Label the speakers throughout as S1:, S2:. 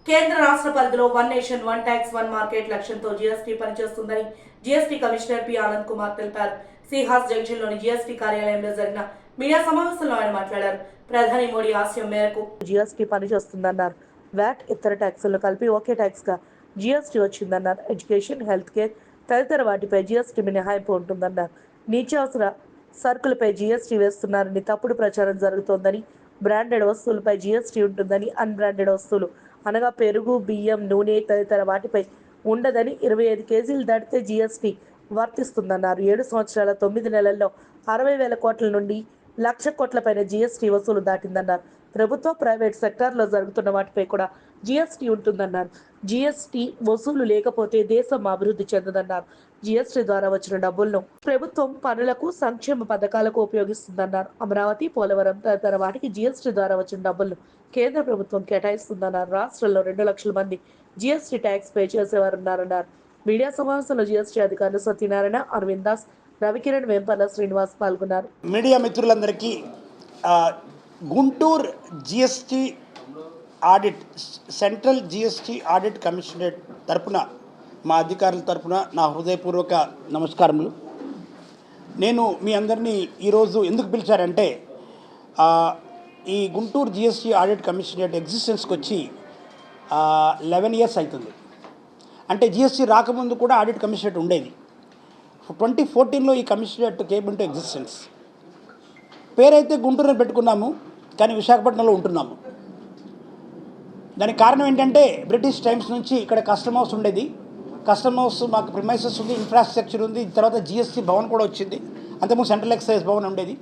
S1: కేంద్ర రాష్ట్ర పరిధిలో one nation one tax one market లక్ష్యంతో జీఎస్టీ పనిచేస్తుందని GST commissioner P Anand Kumar తెలిపారు. సిహాస్ జంక్షన్లోని జీఎస్టీ కార్యాలయంలో జరిగిన మీడియా సమావేశంలో ఆయన మాట్లాడారు. ప్రధాని మోడీ ఆశయం మేరకు జీఎస్టీ పనిచేస్తుందన్నారు. వ్యాట్ ఇతర ట్యాక్సులను కలిపి ఒకే ట్యాక్స్ గా జీఎస్టీ వచ్చిందన్నారు. ఎడ్యుకేషన్, హెల్త్ కేర్ తదితర వాటిపై జీఎస్టీ మినహాయింపు ఉంటుందన్నారు. నిత్యావసర సరుకులపై జీఎస్టీ వేస్తున్నారని తప్పుడు ప్రచారం జరుగుతోందని, బ్రాండెడ్ వస్తువులపై జీఎస్టీ ఉంటుందని, అన్బ్రాండెడ్ వస్తువులు అనగా పెరుగు, బియ్యం, నూనె తదితర వాటిపై ఉండదని, 25 కేజీలు దాటితే జీఎస్టీ వర్తిస్తుందన్నారు. 7 సంవత్సరాల 9 నెలల్లో 60,000 కోట్ల నుండి 1,00,000 కోట్ల పైన జీఎస్టీ వసూలు దాటిందన్నారు. ప్రభుత్వ, ప్రైవేట్ సెక్టార్లో జరుగుతున్న వాటిపై కూడా జీఎస్టీ ఉంటుందన్నారు. జీఎస్టీ వసూలు లేకపోతే దేశం అభివృద్ధి చెందదన్నారు. జీఎస్టీ ద్వారా వచ్చిన డబ్బులను ప్రభుత్వం పనులకు, సంక్షేమ పథకాలకు ఉపయోగిస్తుందన్నారు. అమరావతి, పోలవరం తదితర వాటికి జీఎస్టీ ద్వారా వచ్చిన డబ్బులను కేంద్ర ప్రభుత్వం కేటాయిస్తుందన్నారు. రాష్ట్రంలో 2 లక్షల మంది జీఎస్టీ ట్యాక్స్ పే చేసేవారున్నారన్నారు. మీడియా సమావేశంలో జీఎస్టీ అధికారులు సత్యనారాయణ, అరవింద్ దాస్, రవికిరణ్, వెంపల్ల శ్రీనివాస్ పాల్గొన్నారు.
S2: మీడియా మిత్రులందరికీ Guntur GST audit, central GST audit commissionerate తరపున, మా అధికారుల తరపున నా హృదయపూర్వక నమస్కారములు. నేను మీ అందరినీ ఈరోజు ఎందుకు పిలిచారంటే, ఈ గుంటూరు జిఎస్టీ ఆడిట్ కమిషనరేట్ ఎగ్జిస్టెన్స్కి వచ్చి 11 ఇయర్స్ అవుతుంది. అంటే జిఎస్టీ రాకముందు కూడా ఆడిట్ కమిషనరేట్ ఉండేది. 2014లో ఈ కమిషనరేట్ కేమ్ ఇంటూ ఎగ్జిస్టెన్స్. పేరైతే గుంటూరులో పెట్టుకున్నాము, కానీ విశాఖపట్నంలో ఉంటున్నాము. దానికి కారణం ఏంటంటే, బ్రిటిష్ టైమ్స్ నుంచి ఇక్కడ కస్టమ్ హౌస్ ఉండేది. కస్టమ్ హౌస్ మాకు ప్రిమైసెస్ ఉంది, ఇన్ఫ్రాస్ట్రక్చర్ ఉంది. తర్వాత జిఎస్టీ భవన్ కూడా వచ్చింది. అంతకుముందు సెంట్రల్ ఎక్సైజ్ భవన్ ఉండేది.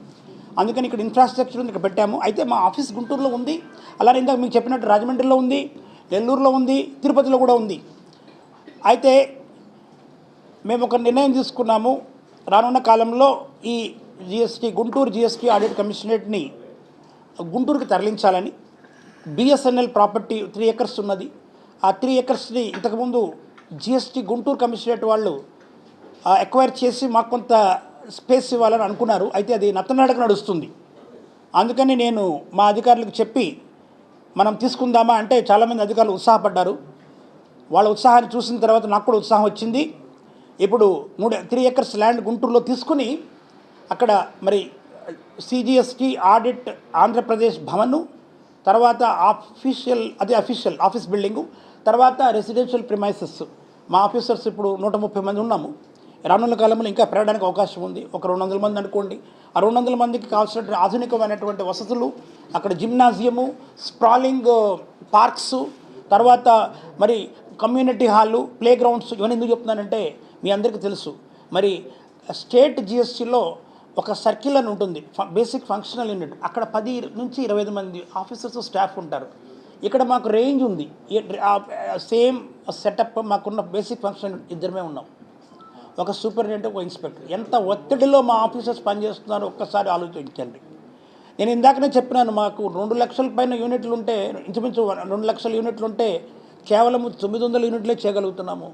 S2: అందుకని ఇక్కడ ఇన్ఫ్రాస్ట్రక్చర్ ఉంది, ఇక్కడ పెట్టాము. అయితే మా ఆఫీస్ గుంటూరులో ఉంది. అలానే ఇందాక మీకు చెప్పినట్టు రాజమండ్రిలో ఉంది, నెల్లూరులో ఉంది, తిరుపతిలో కూడా ఉంది. అయితే మేము ఒక నిర్ణయం తీసుకున్నాము. రానున్న కాలంలో ఈ గుంటూరు జిఎస్టీ ఆడిట్ కమిషనరేట్ని గుంటూరుకి తరలించాలని. బిఎస్ఎన్ఎల్ ప్రాపర్టీ 3 acres ఉన్నది. ఆ 3 acresని ఇంతకుముందు జిఎస్టీ గుంటూరు కమిషనరేట్ వాళ్ళు ఎక్వైర్ చేసి మాకు కొంత స్పేస్ ఇవ్వాలని అనుకున్నారు. అయితే అది నత్తనాడక నడుస్తుంది. అందుకని నేను మా అధికారులకు చెప్పి మనం తీసుకుందామా అంటే చాలామంది అధికారులు ఉత్సాహపడ్డారు. వాళ్ళ ఉత్సాహాన్ని చూసిన తర్వాత నాకు కూడా ఉత్సాహం వచ్చింది. ఇప్పుడు 3 acres ల్యాండ్ గుంటూరులో తీసుకుని అక్కడ మరి సిజిఎస్టీ ఆడిట్ ఆంధ్రప్రదేశ్ భవను, తర్వాత అఫీషియల్ ఆఫీస్ బిల్డింగు, తర్వాత రెసిడెన్షియల్ ప్రిమైసెస్. మా ఆఫీసర్స్ ఇప్పుడు 130 మంది ఉన్నాము. రానున్న కాలంలో ఇంకా పెరగడానికి అవకాశం ఉంది. ఒక 200 మంది అనుకోండి. ఆ 200 మందికి కావాల్సిన ఆధునికమైనటువంటి వసతులు, అక్కడ జిమ్నాజియము, స్ప్రాలింగ్ పార్క్స్, తర్వాత మరి కమ్యూనిటీ హాలు, ప్లే గ్రౌండ్స్. ఇవన్నీ ఎందుకు చెప్తున్నానంటే, మీ అందరికీ తెలుసు, మరి స్టేట్ జిఎస్టీలో ఒక సర్కిల్ అని ఉంటుంది, బేసిక్ ఫంక్షనల్ యూనిట్. అక్కడ 10 నుంచి 25 మంది ఆఫీసర్స్, స్టాఫ్ ఉంటారు. ఇక్కడ మాకు రేంజ్ ఉంది. సేమ్ సెటప్ మాకున్న బేసిక్ ఫంక్షన్ ఇద్దరమే ఉన్నాం, ఒక సూపరింటెండెంట్, ఒక ఇన్స్పెక్టర్. ఎంత ఒత్తిడిలో మా ఆఫీసర్స్ పనిచేస్తున్నారో ఒక్కసారి ఆలోచించండి. నేను ఇందాకనే చెప్పినాను, మాకు 2 లక్షల పైన యూనిట్లు ఉంటే, ఇంచుమించు 2 లక్షల యూనిట్లు ఉంటే కేవలం 900 యూనిట్లే చేయగలుగుతున్నాము.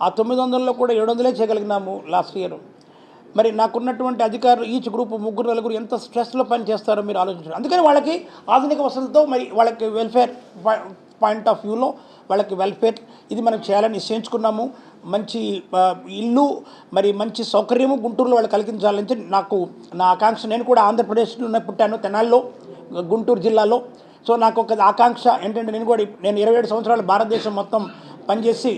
S2: ఆ 900లో కూడా 700లే చేయగలిగినాము లాస్ట్ ఇయర్. మరి నాకున్నటువంటి అధికారులు ఈచ్ గ్రూప్ 3-4 ఎంత స్ట్రెస్లో పని చేస్తారో మీరు ఆలోచించారు. అందుకని వాళ్ళకి ఆధునిక వసతులతో, మరి వాళ్ళకి వెల్ఫేర్ పాయింట్ ఆఫ్ వ్యూలో వాళ్ళకి వెల్ఫేర్ ఇది మనం చేయాలని నిశ్చయించుకున్నాము. మంచి ఇల్లు, మరి మంచి సౌకర్యము గుంటూరులో వాళ్ళు కలిగించాలని నాకు నా ఆకాంక్ష. నేను కూడా ఆంధ్రప్రదేశ్లో పుట్టాను, తెనాల్లో, గుంటూరు జిల్లాలో. సో నాకు ఒక ఆకాంక్ష ఏంటంటే, నేను 27 సంవత్సరాలు భారతదేశం మొత్తం పనిచేసి,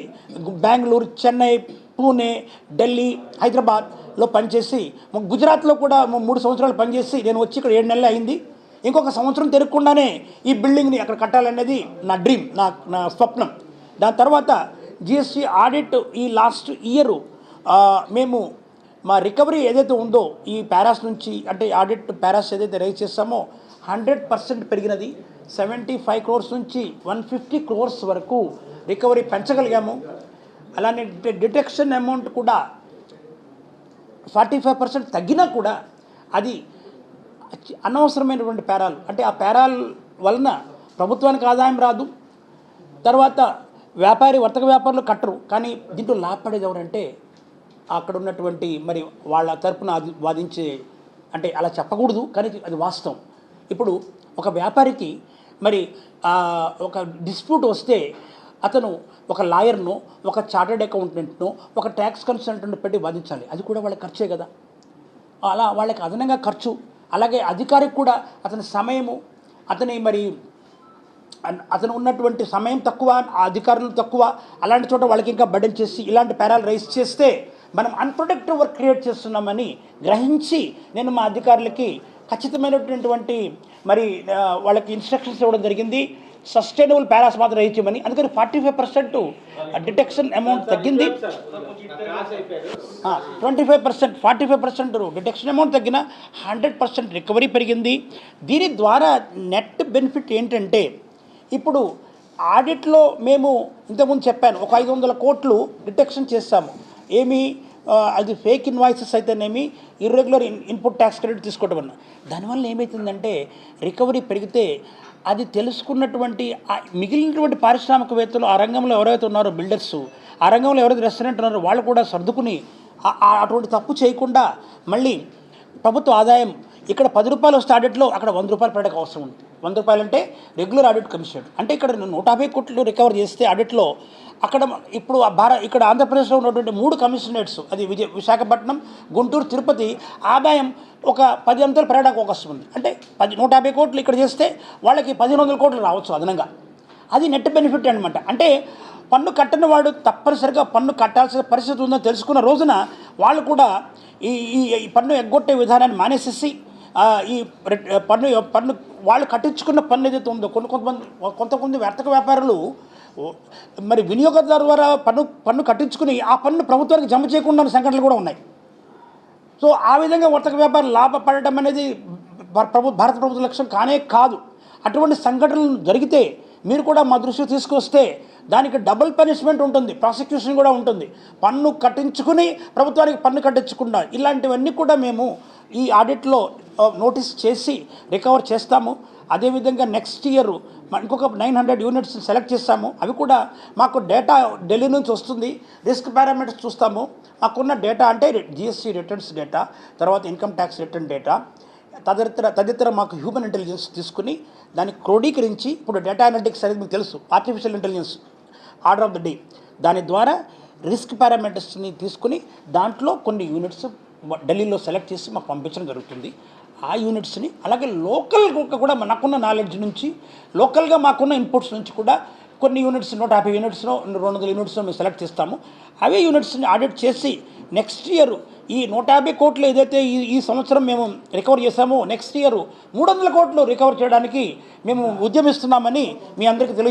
S2: బెంగళూరు, చెన్నై, పూణే, ఢిల్లీ, హైదరాబాద్లో పనిచేసి, గుజరాత్లో కూడా 3 సంవత్సరాలు పనిచేసి నేను వచ్చి ఇక్కడ 7 నెలలు అయింది. ఇంకొక సంవత్సరం తిరగకుండానే ఈ బిల్డింగ్ని అక్కడ కట్టాలనేది నా డ్రీమ్, నా స్వప్నం. దాని తర్వాత జిఎస్టీ ఆడిట్ ఈ లాస్ట్ ఇయర్ మేము మా రికవరీ ఏదైతే ఉందో ఈ పారాస్ నుంచి, అంటే ఆడిట్ పారాస్ ఏదైతే రైజ్ చేస్తామో 100% పెరిగినది. 75 crores నుంచి 150 crores వరకు రికవరీ పెంచగలిగాము. అలానే డిటెక్షన్ అమౌంట్ కూడా 45% తగ్గినా కూడా అది అనవసరమైనటువంటి పేరాలు. అంటే ఆ పేరాల వలన ప్రభుత్వానికి ఆదాయం రాదు. తర్వాత వర్తక వ్యాపారులు కట్టరు. కానీ దీంట్లో లాభపడేది ఎవరంటే, అక్కడ ఉన్నటువంటి మరి వాళ్ళ తరపున వాదించే, అంటే అలా చెప్పకూడదు కానీ అది వాస్తవం. ఇప్పుడు ఒక వ్యాపారికి మరి ఒక డిస్ప్యూట్ వస్తే అతను ఒక లాయర్ను, ఒక చార్టెడ్ అకౌంటెంట్ను, ఒక ట్యాక్స్ కన్సల్టెంట్ను పెట్టి వాదించాలి. అది కూడా వాళ్ళకి ఖర్చే కదా. అలా వాళ్ళకి అదనంగా ఖర్చు, అలాగే అధికారికి కూడా అతని సమయము, అతను ఉన్నటువంటి సమయం తక్కువ, ఆ అధికారులు తక్కువ, అలాంటి చోట వాళ్ళకి ఇంకా బర్డెన్ చేసి ఇలాంటి పేరాలు రైజ్ చేస్తే మనం అన్ప్రొడక్టివ్ వర్క్ క్రియేట్ చేస్తున్నామని గ్రహించి నేను మా అధికారులకి ఖచ్చితమైనటువంటి వాళ్ళకి ఇన్స్ట్రక్షన్స్ ఇవ్వడం జరిగింది. సస్టైనబుల్ పారాస్ మాత్రం ఇచ్చామని. అందుకని 45% డిటెక్షన్ అమౌంట్ తగ్గింది. 45% డిటెక్షన్ అమౌంట్ తగ్గిన 100% రికవరీ పెరిగింది. దీని ద్వారా నెట్ బెనిఫిట్ ఏంటంటే, ఇప్పుడు ఆడిట్లో మేము ఇంతకుముందు చెప్పాను, ఒక 500 కోట్లు డిటెక్షన్ చేస్తాము. అది ఫేక్ ఇన్వాయిసెస్ అయితేనేమి, ఇర్రెగ్యులర్ ఇన్పుట్ ట్యాక్స్ క్రెడిట్ తీసుకోవడం వల్ల దానివల్ల ఏమవుతుందంటే రికవరీ పెరిగితే అది తెలుసుకున్నటువంటి మిగిలినటువంటి పారిశ్రామికవేత్తలు, ఆ రంగంలో ఎవరైతే ఉన్నారో బిల్డర్స్, ఆ రంగంలో ఎవరైతే రెస్టారెంట్ ఉన్నారో వాళ్ళు కూడా సర్దుకుని అటువంటి తప్పు చేయకుండా మళ్ళీ ప్రభుత్వ ఆదాయం ఇక్కడ 10 రూపాయలు వస్తే ఆడిట్లో అక్కడ 100 రూపాయలు పెట్టడానికి అవసరం ఉంది. 100 రూపాయలు అంటే రెగ్యులర్ ఆడిట్ కమిషన్. అంటే ఇక్కడ 150 కోట్లు రికవర్ చేస్తే ఆడిట్లో అక్కడ ఇప్పుడు ఇక్కడ ఆంధ్రప్రదేశ్లో ఉన్నటువంటి 3 కమిషనరేట్స్, అది విశాఖపట్నం, గుంటూరు, తిరుపతి, ఆదాయం ఒక 10 అంతలు పెరగడానికి అవకాశం ఉంది. అంటే 150 కోట్లు ఇక్కడ చేస్తే వాళ్ళకి 1500 కోట్లు రావచ్చు అదనంగా. అది నెట్ బెనిఫిట్ అనమాట. అంటే పన్ను కట్టని వాడు తప్పనిసరిగా పన్ను కట్టాల్సిన పరిస్థితి ఉందని తెలుసుకున్న రోజున వాళ్ళు కూడా ఈ పన్ను ఎగ్గొట్టే విధానాన్ని మానేసేసి ఈ పన్ను వాళ్ళు కట్టించుకున్న పన్ను ఏదైతే ఉందో కొంతమంది వర్తక వ్యాపారులు వినియోగదారు ద్వారా పన్ను కట్టించుకుని ఆ పన్ను ప్రభుత్వానికి జమ చేయకుండా సంఘటనలు కూడా ఉన్నాయి. సో ఆ విధంగా వర్తక వ్యాపారం లాభపడటం అనేది భారత ప్రభుత్వ లక్ష్యం కాదు. అటువంటి సంఘటనలు జరిగితే మీరు కూడా మా దృష్టికి తీసుకొస్తే దానికి డబుల్ పనిష్మెంట్ ఉంటుంది, ప్రాసిక్యూషన్ కూడా ఉంటుంది. పన్ను కట్టించుకుని ప్రభుత్వానికి పన్ను కట్టించకుండా ఇలాంటివన్నీ కూడా మేము ఈ ఆడిట్లో నోటీస్ చేసి రికవర్ చేస్తాము. అదేవిధంగా నెక్స్ట్ ఇయర్ ఇంకొక 900 యూనిట్స్ సెలెక్ట్ చేస్తాము. అవి కూడా మాకు డేటా ఢిల్లీ నుంచి వస్తుంది. రిస్క్ పారామీటర్స్ చూస్తాము. మాకున్న డేటా అంటే జిఎస్టీ రిటర్న్స్ డేటా, తర్వాత ఇన్కమ్ ట్యాక్స్ రిటర్న్ డేటా, తదితర మాకు హ్యూమన్ ఇంటెలిజెన్స్ తీసుకుని దాన్ని క్రోడీకరించి, ఇప్పుడు డేటా అనలిటిక్స్ అనేది మీకు తెలుసు, artificial intelligence order of the day, దాని ద్వారా రిస్క్ పారామీటర్స్ని తీసుకుని దాంట్లో కొన్ని యూనిట్స్ ఢిల్లీలో సెలెక్ట్ చేసి మాకు పంపించడం జరుగుతుంది. ఆ యూనిట్స్ని అలాగే లోకల్గా కూడా నాకున్న నాలెడ్జ్ నుంచి, లోకల్గా మాకున్న ఇన్పుట్స్ నుంచి కూడా కొన్ని యూనిట్స్ 150 యూనిట్స్లో 200 యూనిట్స్లో మేము సెలెక్ట్ చేస్తాము. అవే యూనిట్స్ని ఆడిట్ చేసి నెక్స్ట్ ఇయర్ ఈ 150 కోట్లు ఏదైతే ఈ సంవత్సరం మేము రికవర్ చేశామో నెక్స్ట్ ఇయర్ 300 కోట్లు రికవర్ చేయడానికి మేము ఉద్యమిస్తున్నామని మీ అందరికీ తెలియజేస్తున్నాము.